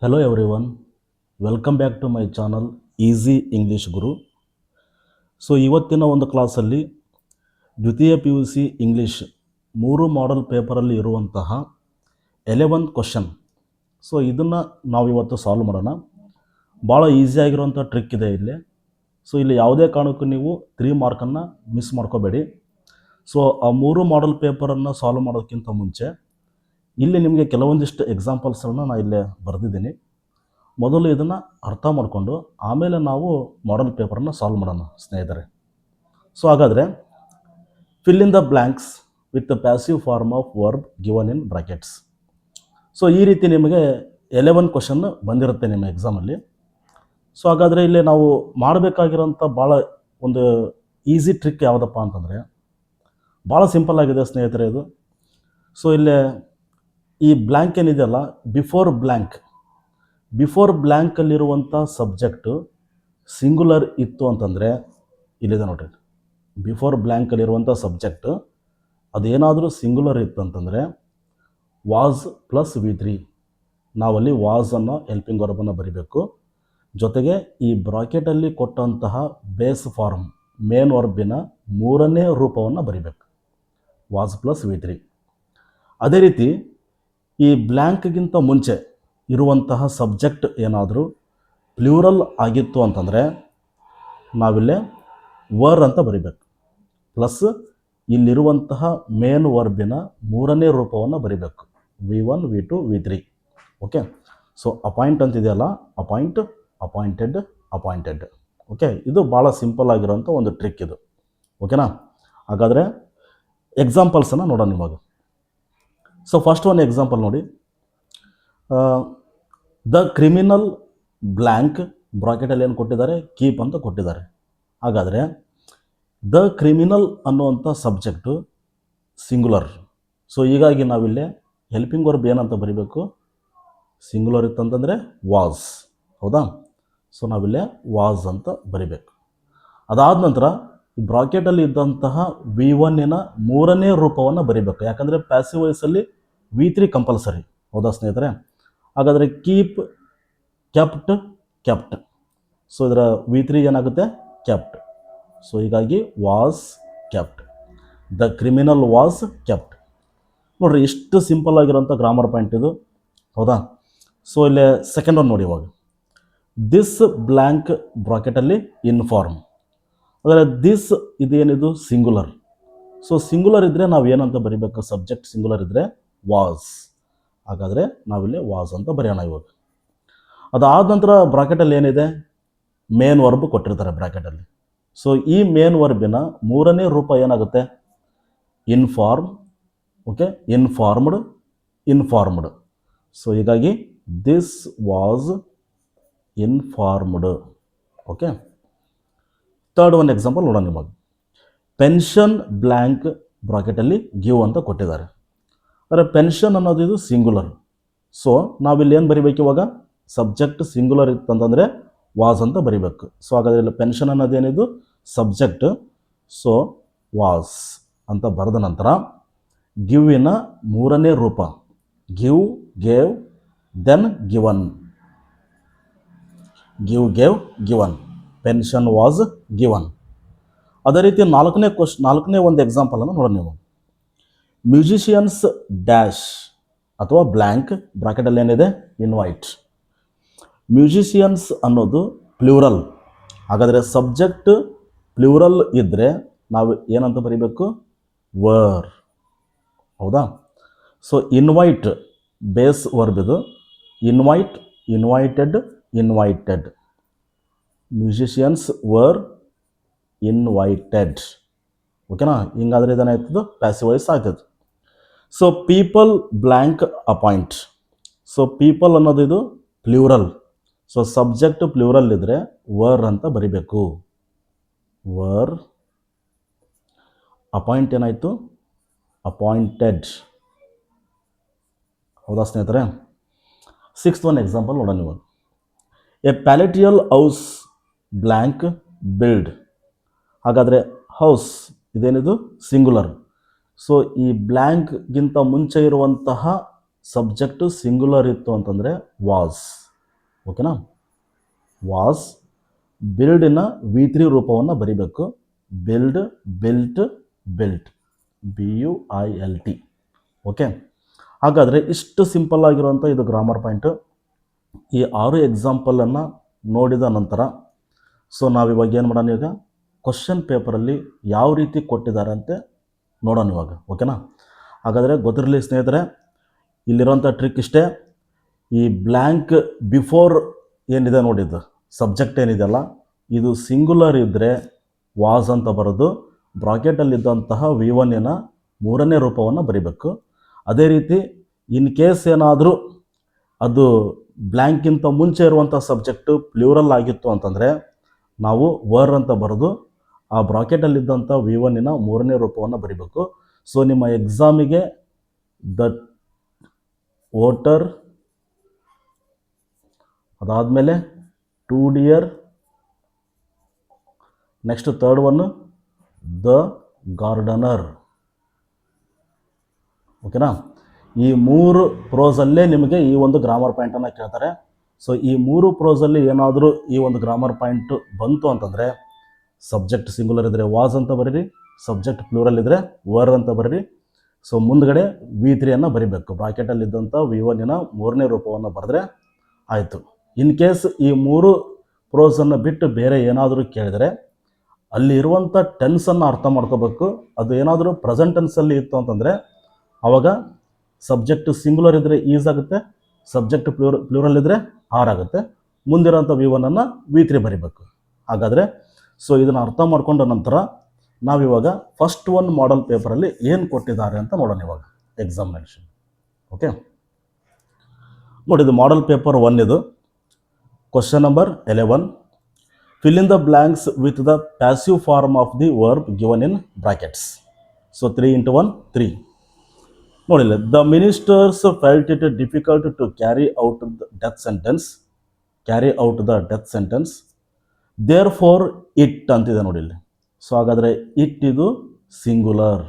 Hello everyone, welcome back to my channel Easy English Guru. So ಇವತ್ತಿನ ಒಂದು ಕ್ಲಾಸಲ್ಲಿ ದ್ವಿತೀಯ P U C English 3 model ಪೇಪರಲ್ಲಿ ಇರುವಂತಹ 11 ಕ್ವಶನ್. ಸೊ ಇದನ್ನು ನಾವಿವತ್ತು ಸಾಲ್ವ್ ಮಾಡೋಣ. ಭಾಳ ಈಸಿಯಾಗಿರುವಂಥ ಟ್ರಿಕ್ ಇದೆ ಇಲ್ಲಿ. ಸೊ ಇಲ್ಲಿ ಯಾವುದೇ ಕಾರಣಕ್ಕೂ ನೀವು 3 ಮಾರ್ಕನ್ನು ಮಿಸ್ ಮಾಡ್ಕೋಬೇಡಿ. ಸೊ ಆ 3 ಮಾಡೆಲ್ ಪೇಪರನ್ನು ಸಾಲ್ವ್ ಮಾಡೋದಕ್ಕಿಂತ ಮುಂಚೆ ಇಲ್ಲಿ ನಿಮಗೆ ಕೆಲವೊಂದಿಷ್ಟು ಎಕ್ಸಾಂಪಲ್ಸನ್ನು ನಾನು ಇಲ್ಲೇ ಬರೆದಿದ್ದೀನಿ. ಮೊದಲು ಇದನ್ನು ಅರ್ಥ ಮಾಡಿಕೊಂಡು ಆಮೇಲೆ ನಾವು ಮಾಡೆಲ್ ಪೇಪರನ್ನು ಸಾಲ್ವ್ ಮಾಡೋಣ ಸ್ನೇಹಿತರೆ. ಸೊ ಹಾಗಾದರೆ fill in the blanks with the passive form of verb given in brackets. So ಈ ರೀತಿ ನಿಮಗೆ 11 ಕ್ವಶನ್ ಬಂದಿರುತ್ತೆ ನಿಮ್ಮ ಎಕ್ಸಾಮಲ್ಲಿ. ಸೊ ಹಾಗಾದರೆ ಇಲ್ಲಿ ನಾವು ಮಾಡಬೇಕಾಗಿರೋಂಥ ಭಾಳ ಒಂದು ಈಸಿ ಟ್ರಿಕ್ ಯಾವುದಪ್ಪ ಅಂತಂದರೆ ಭಾಳ ಸಿಂಪಲ್ ಆಗಿದೆ ಸ್ನೇಹಿತರೆ ಇದು. ಸೊ ಇಲ್ಲೇ ಈ ಬ್ಲ್ಯಾಂಕ್ ಏನಿದೆಯಲ್ಲ, ಬಿಫೋರ್ ಬ್ಲ್ಯಾಂಕಲ್ಲಿರುವಂಥ ಸಬ್ಜೆಕ್ಟು ಸಿಂಗುಲರ್ ಇತ್ತು ಅಂತಂದರೆ ಇಲ್ಲಿದೆ ನೋಡ್ರಿ. ಬಿಫೋರ್ ಬ್ಲ್ಯಾಂಕಲ್ಲಿರುವಂಥ ಸಬ್ಜೆಕ್ಟು ಅದೇನಾದರೂ ಸಿಂಗುಲರ್ ಇತ್ತು ಅಂತಂದರೆ ವಾಸ್ ಪ್ಲಸ್ V3 ನಾವಲ್ಲಿ ವಾಸ್ ಅನ್ನೋ ಹೆಲ್ಪಿಂಗ್ ವರ್ಬನ್ನು ಬರಿಬೇಕು. ಜೊತೆಗೆ ಈ ಬ್ರಾಕೆಟಲ್ಲಿ ಕೊಟ್ಟಂತಹ ಬೇಸ್ ಫಾರ್ಮ್ ಮೇನ್ ವರ್ಬಿನ 3ನೇ ರೂಪವನ್ನು ಬರಿಬೇಕು, ವಾಸ್ ಪ್ಲಸ್ V3. ಅದೇ ರೀತಿ ಈ ಬ್ಲ್ಯಾಂಕ್ಗಿಂತ ಮುಂಚೆ ಇರುವಂತಹ ಸಬ್ಜೆಕ್ಟ್ ಏನಾದರೂ ಪ್ಲ್ಯೂರಲ್ ಆಗಿತ್ತು ಅಂತಂದರೆ ನಾವಿಲ್ಲೇ ವರ್ ಅಂತ ಬರಿಬೇಕು, ಪ್ಲಸ್ ಇಲ್ಲಿರುವಂತಹ ಮೇನ್ ವರ್ಬಿನ 3ನೇ ರೂಪವನ್ನು ಬರಿಬೇಕು, V1 V2 V3. Okay. So appoint ಅಂತಿದೆಯಲ್ಲ, ಅಪಾಯಿಂಟ್, ಅಪಾಯಿಂಟೆಡ್. ಓಕೆ, ಇದು ಭಾಳ ಸಿಂಪಲ್ ಆಗಿರೋಂಥ ಒಂದು ಟ್ರಿಕ್ ಇದು. ಓಕೆನಾ? ಹಾಗಾದರೆ ಎಕ್ಸಾಂಪಲ್ಸನ್ನು ನೋಡೋಣ ಇವಾಗ. ಸೊ ಫಸ್ಟ್ ಒಂದು ಎಕ್ಸಾಂಪಲ್ ನೋಡಿ. ದ ಕ್ರಿಮಿನಲ್ ಬ್ಲ್ಯಾಂಕ್ ಬ್ರಾಕೆಟಲ್ಲಿ ಏನು ಕೊಟ್ಟಿದ್ದಾರೆ, ಕೀಪ್ ಅಂತ ಕೊಟ್ಟಿದ್ದಾರೆ. ಹಾಗಾದರೆ ದ ಕ್ರಿಮಿನಲ್ ಅನ್ನುವಂಥ ಸಬ್ಜೆಕ್ಟು ಸಿಂಗುಲರ್. ಸೊ ಹೀಗಾಗಿ ನಾವಿಲ್ಲೇ ಹೆಲ್ಪಿಂಗ್ ವರ್ಬ್ ಏನಂತ ಬರಿಬೇಕು, ಸಿಂಗುಲರ್ ಇತ್ತಂತಂದರೆ ವಾಸ್. ಹೌದಾ? ಸೊ ನಾವಿಲ್ಲೇ ವಾಸ್ ಅಂತ ಬರಿಬೇಕು. ಅದಾದ ನಂತರ ಬ್ರಾಕೆಟಲ್ಲಿ ಇದ್ದಂತಹ V1ನ 3ನೇ ರೂಪವನ್ನು ಬರಿಬೇಕು. ಯಾಕಂದರೆ ಪ್ಯಾಸಿವ್ ವಾಯ್ಸಲ್ಲಿ V3 ಕಂಪಲ್ಸರಿ. ಹೌದಾ ಸ್ನೇಹಿತರೆ? ಹಾಗಾದರೆ ಕೀಪ್, ಕೆಪ್ಟ್. ಸೊ ಇದರ V3 ಏನಾಗುತ್ತೆ, ಕೆಪ್ಟ್. ಸೊ ಹೀಗಾಗಿ was kept, the criminal was kept. ನೋಡಿರಿ, ಇಷ್ಟು ಸಿಂಪಲ್ ಆಗಿರೋಂಥ ಗ್ರಾಮರ್ ಪಾಯಿಂಟ್ ಇದು. ಹೌದಾ? ಸೊ ಇಲ್ಲೇ ಸೆಕೆಂಡ್ ಒಂದು ನೋಡಿ ಇವಾಗ. ದಿಸ್ ಬ್ಲ್ಯಾಂಕ್ ಬ್ರಾಕೆಟಲ್ಲಿ ಇನ್ಫಾರ್ಮ್. ಅಂದರೆ ದಿಸ್ ಇದೇನಿದು ಸಿಂಗುಲರ್. ಸೊ ಸಿಂಗುಲರ್ ಇದ್ದರೆ ನಾವು ಏನಂತ ಬರಿಬೇಕು, ಸಬ್ಜೆಕ್ಟ್ ಸಿಂಗುಲರ್ ಇದ್ದರೆ ವಾಸ್. ಹಾಗಾದರೆ ನಾವಿಲ್ಲಿ ವಾಸ್ ಅಂತ ಬರೆಯೋಣ ಇವಾಗ. ಅದಾದ ನಂತರ ಬ್ರಾಕೆಟಲ್ಲಿ ಏನಿದೆ, ಮೇನ್ ವರ್ಬ್ ಕೊಟ್ಟಿರ್ತಾರೆ ಬ್ರಾಕೆಟಲ್ಲಿ. ಸೊ ಈ ಮೇನ್ ವರ್ಬಿನ 3ನೇ ರೂಪ ಏನಾಗುತ್ತೆ, ಇನ್ಫಾರ್ಮ್. Okay, informed. ಸೊ ಹೀಗಾಗಿ this was informed. Okay. Third ಒಂದು ಎಕ್ಸಾಂಪಲ್ ನೋಡೋಣ ನಿಮಗೆ. ಪೆನ್ಷನ್ ಬ್ಲ್ಯಾಂಕ್ ಬ್ರಾಕೆಟಲ್ಲಿ ಗಿವ್ ಅಂತ ಕೊಟ್ಟಿದ್ದಾರೆ. ಅಂದರೆ ಪೆನ್ಷನ್ ಅನ್ನೋದು ಇದು ಸಿಂಗುಲರ್. ಸೊ ನಾವಿಲ್ಲಿ ಏನು ಬರಿಬೇಕು ಇವಾಗ, ಸಬ್ಜೆಕ್ಟ್ ಸಿಂಗುಲರ್ ಇತ್ತಂತಂದರೆ ವಾಸ್ ಅಂತ ಬರಿಬೇಕು. ಸೊ ಹಾಗಾದರೆ ಇಲ್ಲಿ ಪೆನ್ಷನ್ ಅನ್ನೋದೇನಿದು ಸಬ್ಜೆಕ್ಟ್. ಸೊ ವಾಸ್ ಅಂತ ಬರೆದ ನಂತರ ಗಿವ್ವಿನ 3ನೇ ರೂಪ give, gave, then given. Gave, given. Pension was given. ಅದೇ ರೀತಿ ನಾಲ್ಕನೇ ಒಂದು ಎಕ್ಸಾಂಪಲನ್ನು ನೋಡೋಣ ನೀವು. ಮ್ಯೂಸಿಷಿಯನ್ಸ್ ಡ್ಯಾಶ್ ಅಥವಾ ಬ್ಲ್ಯಾಂಕ್ ಬ್ರಾಕೆಟಲ್ಲಿ ಏನಿದೆ, ಇನ್ವೈಟ್. ಮ್ಯೂಸಿಷಿಯನ್ಸ್ ಅನ್ನೋದು ಪ್ಲ್ಯೂರಲ್. ಹಾಗಾದರೆ ಸಬ್ಜೆಕ್ಟ್ ಪ್ಲ್ಯೂರಲ್ ಇದ್ದರೆ ನಾವು ಏನಂತ ಬರಿಬೇಕು, ವರ್. ಹೌದಾ? ಸೊ ಇನ್ವೈಟ್ ಬೇಸ್ ವರ್ಬ್ ಇದು. Invite, invited. Musicians were invited. ಓಕೆನಾ? ಹಿಂಗಾದರೆ ಇದೇನಾಯ್ತದೆ, ಪ್ಯಾಸಿವ್ ವಾಯ್ಸ್ ಆಗ್ತದೆ. So people blank appoint. So people ಅನ್ನೋದು ಇದು ಪ್ಲ್ಯೂರಲ್. ಸೊ ಸಬ್ಜೆಕ್ಟ್ ಪ್ಲ್ಯೂರಲ್ ಇದ್ದರೆ ವರ್ ಅಂತ ಬರಿಬೇಕು, ವರ್. ಅಪಾಯಿಂಟ್ ಏನಾಯಿತು, ಅಪಾಯಿಂಟೆಡ್. ಹೌದಾ ಸ್ನೇಹಿತರೆ? ಸಿಕ್ಸ್ತ್ ಒಂದು ಎಕ್ಸಾಂಪಲ್ ನೋಡೋಣ ನೀವು. A palatial house blank build. ಹಾಗಾದರೆ ಹೌಸ್ ಇದೇನಿದು ಸಿಂಗುಲರ್. ಸೊ ಈ ಬ್ಲ್ಯಾಂಕ್ಗಿಂತ ಮುಂಚೆ ಇರುವಂತಹ ಸಬ್ಜೆಕ್ಟು ಸಿಂಗುಲರ್ ಇತ್ತು ಅಂತಂದರೆ ವಾಸ್. ಓಕೆನಾ. ವಾಸ್ ಬಿಲ್ಡಿನ V3 ರೂಪವನ್ನು ಬರಿಬೇಕು. Build, built, built, BUILT. Okay. ಹಾಗಾದರೆ ಇಷ್ಟು ಸಿಂಪಲ್ ಆಗಿರುವಂಥ ಇದು ಗ್ರಾಮರ್ ಪಾಯಿಂಟು. ಈ 6 ಎಕ್ಸಾಂಪಲನ್ನು ನೋಡಿದ ನಂತರ ಸೊ ನಾವಿವಾಗ ಏನು ಮಾಡೋಣ, ಈಗ ಕ್ವಶನ್ ಪೇಪರಲ್ಲಿ ಯಾವ ರೀತಿ ಕೊಟ್ಟಿದ್ದಾರೆ ಅಂತ ನೋಡೋಣ ಇವಾಗ. ಓಕೆನಾ. ಹಾಗಾದರೆ ಗೊತ್ತಿರಲಿ ಸ್ನೇಹಿತರೆ, ಇಲ್ಲಿರೋಂಥ ಟ್ರಿಕ್ ಇಷ್ಟೇ. ಈ ಬ್ಲ್ಯಾಂಕ್ ಬಿಫೋರ್ ಏನಿದೆ ನೋಡಿದ್ದು ಸಬ್ಜೆಕ್ಟ್ ಏನಿದೆಯಲ್ಲ, ಇದು ಸಿಂಗುಲರ್ ಇದ್ದರೆ ವಾಸ್ ಅಂತ ಬರೋದು, ಬ್ರಾಕೆಟಲ್ಲಿದ್ದಂತಹ V1ನ 3ನೇ ರೂಪವನ್ನು ಬರಿಬೇಕು. ಅದೇ ರೀತಿ ಇನ್ ಕೇಸ್ ಏನಾದರೂ ಅದು ಬ್ಲ್ಯಾಂಕ್ಗಿಂತ ಮುಂಚೆ ಇರುವಂಥ ಸಬ್ಜೆಕ್ಟು ಪ್ಲ್ಯೂರಲ್ ಆಗಿತ್ತು ಅಂತಂದರೆ ನಾವು ವರ್ ಅಂತ ಬರೆದು ಆ ಬ್ರಾಕೆಟಲ್ಲಿದ್ದಂಥ V1ನ 3ನೇ ರೂಪವನ್ನು ಬರಿಬೇಕು. ಸೊ ನಿಮ್ಮ ಎಕ್ಸಾಮಿಗೆ ದ ವೋಟರ್, ಅದಾದಮೇಲೆ to dear, next third one the gardener. ಓಕೆನಾ. ಈ 3 ಪ್ರೋಸಲ್ಲೇ ನಿಮಗೆ ಈ ಒಂದು ಗ್ರಾಮರ್ ಪಾಯಿಂಟನ್ನು ಕೇಳ್ತಾರೆ. ಸೊ ಈ 3 ಪ್ರೋಸಲ್ಲಿ ಏನಾದರೂ ಈ ಒಂದು ಗ್ರಾಮರ್ ಪಾಯಿಂಟು ಬಂತು ಅಂತಂದರೆ ಸಬ್ಜೆಕ್ಟ್ ಸಿಂಗುಲರ್ ಇದ್ದರೆ ವಾಸ್ ಅಂತ ಬರೀರಿ, ಸಬ್ಜೆಕ್ಟ್ ಪ್ಲೂರಲ್ ಇದ್ದರೆ ವರ್ ಅಂತ ಬರೀರಿ. ಸೊ ಮುಂದ್ಗಡೆ V3 ಬರಿಬೇಕು. ಬ್ರಾಕೆಟಲ್ಲಿದ್ದಂಥ V1ನ 3ನೇ ರೂಪವನ್ನು ಬರೆದ್ರೆ ಆಯಿತು. ಇನ್ ಕೇಸ್ ಈ 3 ಪ್ರೋಸನ್ನು ಬಿಟ್ಟು ಬೇರೆ ಏನಾದರೂ ಕೇಳಿದರೆ ಅಲ್ಲಿ ಇರುವಂಥ ಟೆನ್ಸನ್ನು ಅರ್ಥ ಮಾಡ್ಕೋಬೇಕು. ಅದು ಏನಾದರೂ ಪ್ರೆಸೆಂಟ್ ಟೆನ್ಸಲ್ಲಿ ಇತ್ತು ಅಂತಂದರೆ ಆವಾಗ ಸಬ್ಜೆಕ್ಟ್ ಸಿಂಗುಲರ್ ಇದ್ದರೆ ಈಸ್ ಆಗುತ್ತೆ, ಸಬ್ಜೆಕ್ಟ್ ಪ್ಲೂರಲ್ ಇದ್ದರೆ ಆರ್ ಆಗುತ್ತೆ. ಮುಂದಿರೋಂಥ V1 V3 ಬರಿಬೇಕು. ಹಾಗಾದರೆ ಸೊ ಇದನ್ನು ಅರ್ಥ ಮಾಡ್ಕೊಂಡ ನಂತರ ನಾವಿವಾಗ ಫಸ್ಟ್ ಒನ್ ಮಾಡಲ್ ಪೇಪರಲ್ಲಿ ಏನು ಕೊಟ್ಟಿದ್ದಾರೆ ಅಂತ ನೋಡೋಣ ಇವಾಗ ಎಕ್ಸಾಮಿನೇಷನ್. ಓಕೆ ನೋಡಿ, ಇದು ಮಾಡಲ್ ಪೇಪರ್ 1 ಇದು. Question number 11, fill in the blanks with the passive form of the verb given in brackets. So 3 into 1, 3. ನೋಡಿಲ್ಲ, the ministers felt it difficult to carry out the death sentence, therefore it ಅಂತಿದೆ ನೋಡಿಲ್ಲ. So ಹಾಗಾದರೆ it ಇದು singular.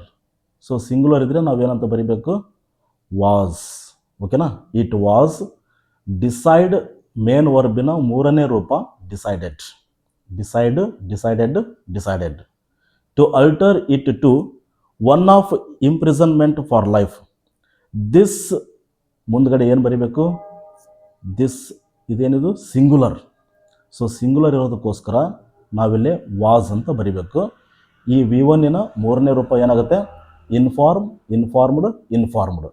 So singular ಇದ್ದರೆ ನಾವೇನಂತ ಬರಿಬೇಕು, was. ಓಕೆನಾ. It was decide main ವರ್ಬಿನ 3ನೇ ರೂಪ decided. Decided to alter it to one of imprisonment for life. This ಮುಂದ್ಗಡೆ ಏನು ಬರಿಬೇಕು, ದಿಸ್ ಇದೇನಿದು ಸಿಂಗುಲರ್. ಸೊ ಸಿಂಗುಲರ್ ಇರೋದಕ್ಕೋಸ್ಕರ ನಾವಿಲ್ಲಿ ವಾಸ್ ಅಂತ ಬರಿಬೇಕು. ಈ V1ನ 3ನೇ ರೂಪ ಏನಾಗುತ್ತೆ, informed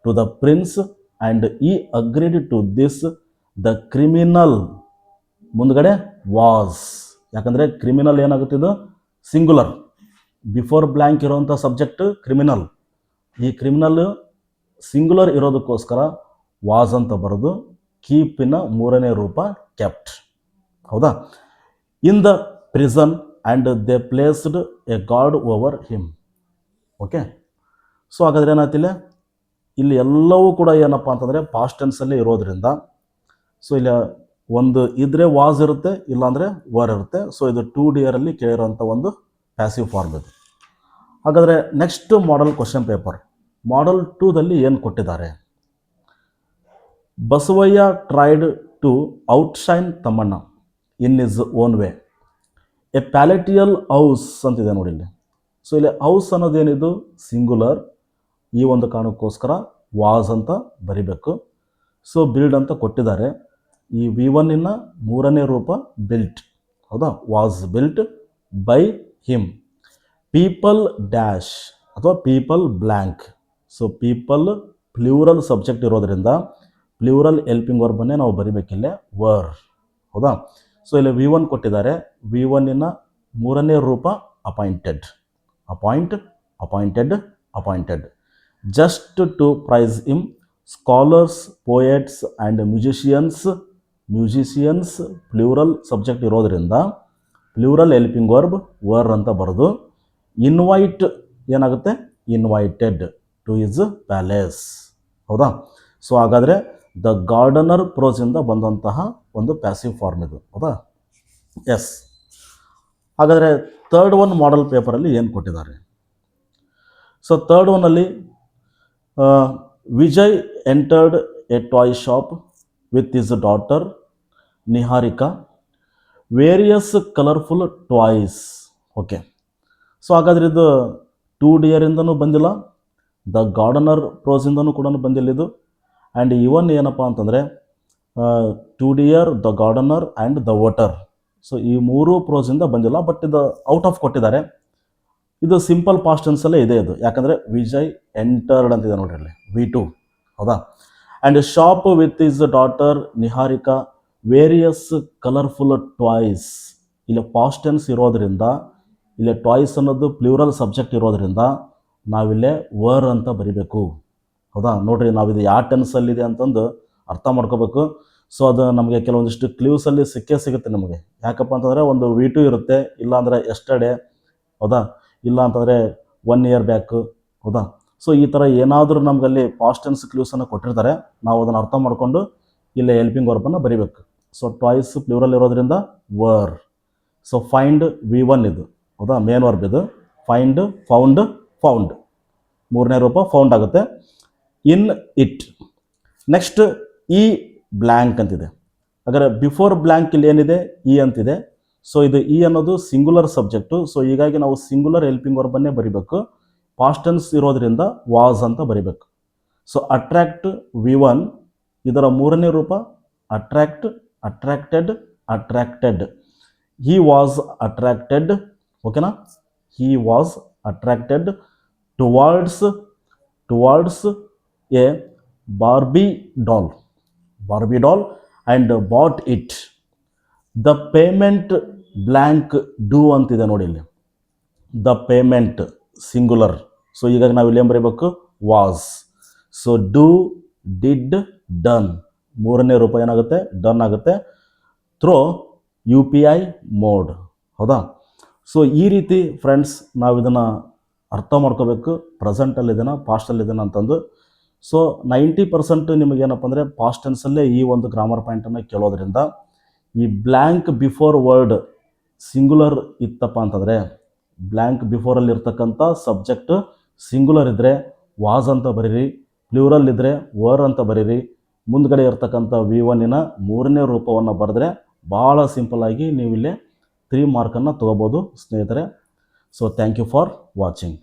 to the prince and he agreed to this the criminal. ಮುಂದ್ಗಡೆ ವಾಸ್, ಯಾಕಂದರೆ ಕ್ರಿಮಿನಲ್ ಏನಾಗುತ್ತಿದ್ದು ಸಿಂಗುಲರ್. ಬಿಫೋರ್ ಬ್ಲ್ಯಾಂಕ್ ಇರೋವಂಥ ಸಬ್ಜೆಕ್ಟ್ ಕ್ರಿಮಿನಲ್. ಈ ಕ್ರಿಮಿನಲ್ ಸಿಂಗುಲರ್ ಇರೋದಕ್ಕೋಸ್ಕರ ವಾಸ್ ಅಂತ ಬರೋದು. ಕೀಪಿನ 3ನೇ ರೂಪ ಕೆಪ್ಟ್. ಹೌದಾ. In the prison and they placed a guard over him. Okay. So ಹಾಗಾದ್ರೆ ಏನಾಯ್ತಿಲ್ಲ, ಇಲ್ಲಿ ಎಲ್ಲವೂ ಕೂಡ ಏನಪ್ಪ ಅಂತಂದರೆ ಪಾಸ್ಟ್ ಟೆನ್ಸಲ್ಲಿ ಇರೋದ್ರಿಂದ ಸೊ ಇಲ್ಲಿ ಒಂದು ಇದ್ದರೆ ವಾಸ್ ಇರುತ್ತೆ, ಇಲ್ಲಾಂದರೆ ವರ್ ಇರುತ್ತೆ. ಸೊ ಇದು 2D ಕೇಳಿರೋಂಥ ಒಂದು ಪ್ಯಾಸಿವ್ ಫಾರ್ಮ್ ಇದು. ಹಾಗಾದರೆ next model question paper model 2ದಲ್ಲಿ ಏನು ಕೊಟ್ಟಿದ್ದಾರೆ, Basavayya tried to outshine Thammanna in his own way. A palatial house ಅಂತಿದೆ ನೋಡಿ ಇಲ್ಲಿ. ಸೊ ಇಲ್ಲಿ ಹೌಸ್ ಅನ್ನೋದೇನಿದು ಸಿಂಗುಲರ್. ಈ ಒಂದು ಕಾರಣಕ್ಕೋಸ್ಕರ ವಾಸ್ ಅಂತ ಬರಿಬೇಕು. ಸೊ ಬಿಲ್ಡ್ ಅಂತ ಕೊಟ್ಟಿದ್ದಾರೆ. ಈ V1ನ 3ನೇ ರೂಪ ಬಿಲ್ಟ್. ಹೌದಾ. Was built by him. People dash ಅಥವಾ people blank. So people plural subject ಇರೋದ್ರಿಂದ ಪ್ಲ್ಯೂರಲ್ ಹೆಲ್ಪಿಂಗ್ ವರ್ಬನ್ನೇ ನಾವು ಬರಿಬೇಕಿಲ್ಲೇ ವರ್. ಹೌದಾ. ಸೊ ಇಲ್ಲಿ V1 ಕೊಟ್ಟಿದ್ದಾರೆ. V1ನ 3ನೇ ರೂಪ appointed. Just to praise him. Scholars, poets and musicians plural subject ಇರೋದ್ರಿಂದ ಪ್ಲ್ಯೂರಲ್ ಹೆಲ್ಪಿಂಗ್ ವರ್ಬ್ ವರ್ ಅಂತ ಬರೋದು. ಇನ್ವೈಟ್ ಏನಾಗುತ್ತೆ, ಇನ್ವೈಟೆಡ್ ಟು ಇಸ್ ಪ್ಯಾಲೇಸ್. ಹೌದಾ. ಸೊ ಹಾಗಾದರೆ ದ ಗಾರ್ಡನರ್ ಪ್ರೋಸಿಂದ ಬಂದಂತಹ ಒಂದು ಪ್ಯಾಸಿವ್ ಫಾರ್ಮ್ ಇದು. ಹೌದಾ. ಎಸ್. ಹಾಗಾದರೆ ಥರ್ಡ್ ಒನ್ ಮಾಡಲ್ ಪೇಪರಲ್ಲಿ ಏನು ಕೊಟ್ಟಿದ್ದಾರೆ. ಸೊ ಥರ್ಡ್ ಒನ್ನಲ್ಲಿ Vijay entered a toy shop with his daughter Niharika, various colourful toys. Okay, so ಹಾಗಾದ್ರೆ ಇದು ಟೂ ಡಿಯರಿಂದನೂ ಬಂದಿಲ್ಲ, ದ ಗಾರ್ಡನರ್ ಪ್ರೋಸಿಂದನೂ ಕೂಡ ಬಂದಿಲ್ಲ ಇದು. ಆ್ಯಂಡ್ ಇವನ್ ಏನಪ್ಪ ಅಂತಂದರೆ two dear, the gardener and the water. So ಈ ಮೂರು ಪ್ರೋಸಿಂದ ಬಂದಿಲ್ಲ, ಬಟ್ ಇದು ಔಟ್ ಆಫ್ ಕೊಟ್ಟಿದ್ದಾರೆ. ಇದು ಸಿಂಪಲ್ ಪಾಸ್ಟ್ ಟೆನ್ಸಲ್ಲೇ ಇದೆ ಇದು, ಯಾಕಂದರೆ ವಿಜಯ್ ಎಂಟರ್ಡ್ ಅಂತಿದೆ ನೋಡ್ರಿ ಅಲ್ಲಿ, V2. ಹೌದಾ. And shop with is daughter Niharika various colourful toys. ಇಲ್ಲಿ ಪಾಸ್ಟ್ ಟೆನ್ಸ್ ಇರೋದ್ರಿಂದ, ಇಲ್ಲಿ ಟಾಯ್ಸ್ ಅನ್ನೋದು ಪ್ಲೂರಲ್ ಸಬ್ಜೆಕ್ಟ್ ಇರೋದ್ರಿಂದ ನಾವಿಲ್ಲೇ ವರ್ ಅಂತ ಬರಿಬೇಕು. ಹೌದಾ. ನೋಡ್ರಿ, ನಾವಿದು ಯಾವ ಟೆನ್ಸಲ್ಲಿದೆ ಅಂತಂದು ಅರ್ಥ ಮಾಡ್ಕೋಬೇಕು. ಸೊ ಅದು ನಮಗೆ ಕೆಲವೊಂದಿಷ್ಟು ಕ್ಲೂಸಲ್ಲಿ ಸಿಕ್ಕೇ ಸಿಗುತ್ತೆ ನಮಗೆ. ಯಾಕಪ್ಪ ಅಂತಂದರೆ ಒಂದು V2 ಇರುತ್ತೆ, ಇಲ್ಲಾಂದರೆ ಎಸ್ಟರ್ಡೇ. ಹೌದಾ. ಇಲ್ಲ ಅಂತಂದರೆ 1 ಇಯರ್ ಬ್ಯಾಕು. ಹೌದಾ. ಸೊ ಈ ಥರ ಏನಾದರೂ ನಮಗಲ್ಲಿ ಪಾಸ್ಟ್ ಟೆನ್ಸ್ ಕ್ಲೂಸನ್ನು ಕೊಟ್ಟಿರ್ತಾರೆ, ನಾವು ಅದನ್ನು ಅರ್ಥ ಮಾಡಿಕೊಂಡು ಇಲ್ಲೇ ಹೆಲ್ಪಿಂಗ್ ವರ್ಬನ್ನು ಬರಿಬೇಕು. ಸೊ ಟಾಯ್ಸ್ ಪ್ಲೂರಲ್ ಇರೋದ್ರಿಂದ ವರ್. ಸೊ ಫೈಂಡ್ V1 ಇದು. ಹೌದಾ, ಮೇನ್ ವರ್ಬ್ ಇದು. ಫೈಂಡ್, ಫೌಂಡ್, ಫೌಂಡ್, ಮೂರನೇ ರೂಪ ಫೌಂಡ್ ಆಗುತ್ತೆ. In it. ನೆಕ್ಸ್ಟ್ ಈ ಬ್ಲ್ಯಾಂಕ್ ಅಂತಿದೆ. ಹಾಗಾದರೆ ಬಿಫೋರ್ ಬ್ಲ್ಯಾಂಕ್ ಇಲ್ಲಿ ಏನಿದೆ, ಇ ಅಂತಿದೆ. ಸೊ ಇದು ಇ ಅನ್ನೋದು ಸಿಂಗುಲರ್ ಸಬ್ಜೆಕ್ಟು. ಸೊ ಹೀಗಾಗಿ ನಾವು ಸಿಂಗುಲರ್ ಹೆಲ್ಪಿಂಗ್ ವರ್ಬನ್ನೇ ಬರಿಬೇಕು. ಪಾಸ್ಟ್ ಟೆನ್ಸ್ ಇರೋದ್ರಿಂದ ವಾಸ್ ಅಂತ ಬರಿಬೇಕು. ಸೊ ಅಟ್ರಾಕ್ಟ್ V1, ಇದರ ಮೂರನೇ ರೂಪ attract, attracted, attracted. He was attracted. ಓಕೆನಾ. He was attracted towards a Barbie doll. Barbie doll and bought it. The payment blank do ಅಂತಿದೆ ನೋಡಿ ಇಲ್ಲಿ. The payment singular. ಸೊ ಹೀಗಾಗಿ ನಾವು ಇಲ್ಲಿ ಏನು ಬರೀಬೇಕು, was. So do, did, done. ಮೂರನೇ ರೂಪ ಏನಾಗುತ್ತೆ, ಡನ್ ಆಗುತ್ತೆ. Through UPI mode. ಹೌದಾ. ಸೊ ಈ ರೀತಿ ಫ್ರೆಂಡ್ಸ್ ನಾವು ಇದನ್ನು ಅರ್ಥ ಮಾಡ್ಕೋಬೇಕು, ಪ್ರೆಸೆಂಟಲ್ಲಿದ್ದೇನ ಪಾಸ್ಟಲ್ಲಿದ್ದೇನ ಅಂತಂದು. ಸೊ 90% ನಿಮಗೇನಪ್ಪ ಅಂದರೆ ಪಾಸ್ಟ್ ಟೆನ್ಸಲ್ಲೇ ಈ ಒಂದು ಗ್ರಾಮರ್ ಪಾಯಿಂಟನ್ನು ಕೇಳೋದ್ರಿಂದ, ಈ ಬ್ಲ್ಯಾಂಕ್ ಬಿಫೋರ್ ವರ್ಡ್ ಸಿಂಗುಲರ್ ಇತ್ತಪ್ಪ ಅಂತಂದರೆ, ಬ್ಲ್ಯಾಂಕ್ ಬಿಫೋರಲ್ಲಿ ಇರ್ತಕ್ಕಂಥ ಸಬ್ಜೆಕ್ಟ್ ಸಿಂಗುಲರ್ ಇದ್ದರೆ ವಾಸ್ ಅಂತ ಬರೀರಿ, ಪ್ಲೂರಲ್ ಇದ್ದರೆ ವರ್ ಅಂತ ಬರೀರಿ. ಮುಂದ್ಗಡೆ ಇರ್ತಕ್ಕಂಥ V1 ಮೂರನೇ ರೂಪವನ್ನು ಬರೆದ್ರೆ ಭಾಳ ಸಿಂಪಲ್ಲಾಗಿ ನೀವು ಇಲ್ಲಿ 3 ಮಾರ್ಕನ್ನು ತೊಗೋಬೋದು ಸ್ನೇಹಿತರೆ. So thank you for watching.